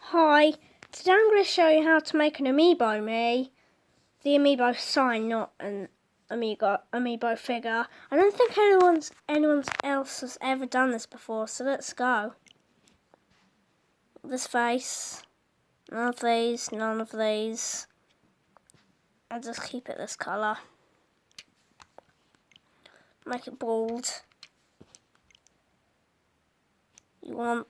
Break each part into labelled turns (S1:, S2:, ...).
S1: Hi, today I'm going to show you how to make an amiibo me. The amiibo sign, not an amiibo figure. I don't think anyone else has ever done this before, so let's go. This face, none of these, none of these. I'll just keep it this colour. Make it bald. You want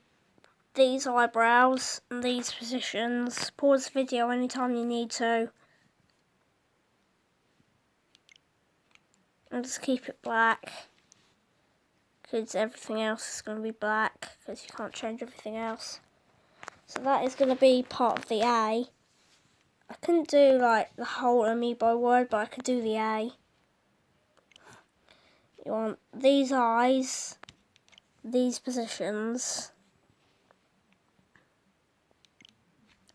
S1: these eyebrows and these positions. Pause the video anytime you need to. And just keep it black, because everything else is going to be black, because you can't change everything else. So that is going to be part of the A. I couldn't do like the whole amiibo word, but I could do the A. You want these eyes, these positions.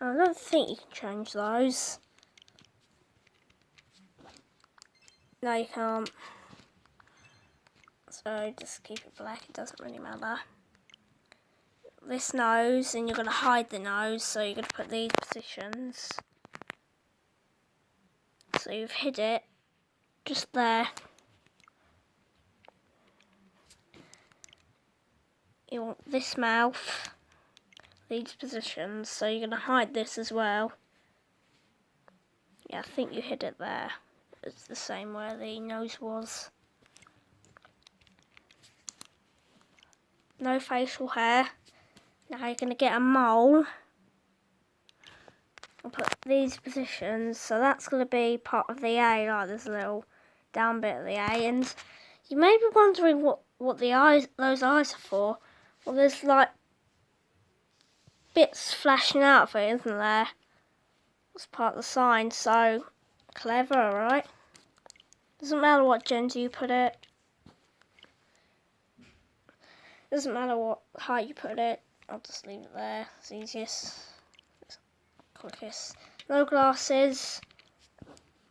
S1: I don't think you can change those. No, you can't. So just keep it black, it doesn't really matter. This nose, and you're going to hide the nose, so you're going to put these positions. So you've hid it just there. You want this mouth, these positions, so you're going to hide this as well. Yeah, I think you hid it there. It's the same where the nose was. No facial hair. Now you're going to get a mole. I'll put these positions, so that's going to be part of the A, like this little down bit of the A. And you may be wondering what those eyes are for. Well, there's like bits flashing out of it, isn't there? It's part of the sign, so clever, right? Doesn't matter what gender you put it. Doesn't matter what height you put it. I'll just leave it there. It's easiest. Quickest. No glasses.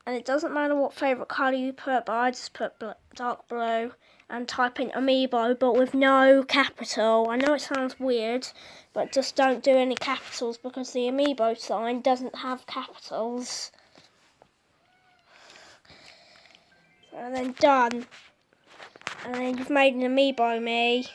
S1: And it doesn't matter what favourite colour you put, but I just put dark blue and type in amiibo, but with no capital. I know it sounds weird, but just don't do any capitals because the amiibo sign doesn't have capitals. And then done. And then you've made an amiibo me.